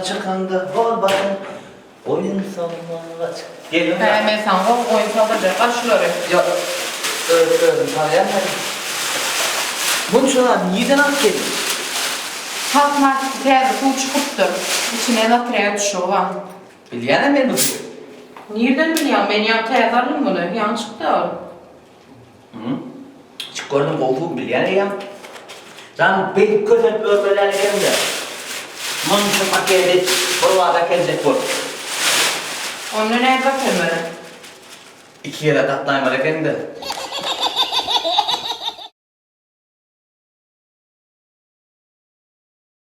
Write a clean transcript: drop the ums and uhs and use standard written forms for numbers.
Çıkanda bol bakın. Oyun salonuna çık. Geliyorum. Ben sana oyun salacak. Aşıları. Yok. Öyle tanıyamadım. Bunun şuna neden at geldi? Halk marketi teyze su çıkıptır. İçine latreye düşüyor var. Bilyenem ben bu suyu. Nereden biliyorum? Ben ya teyze aldım bunu. Yanlışlıkla. Çık gördüm koltuğu bilyene ya. Sen bir kötü öpmeler geldi. Bunun şu paketi buralarda gelecek bu. Onu nerede bakayım böyle? 2 yere katlayma geldi.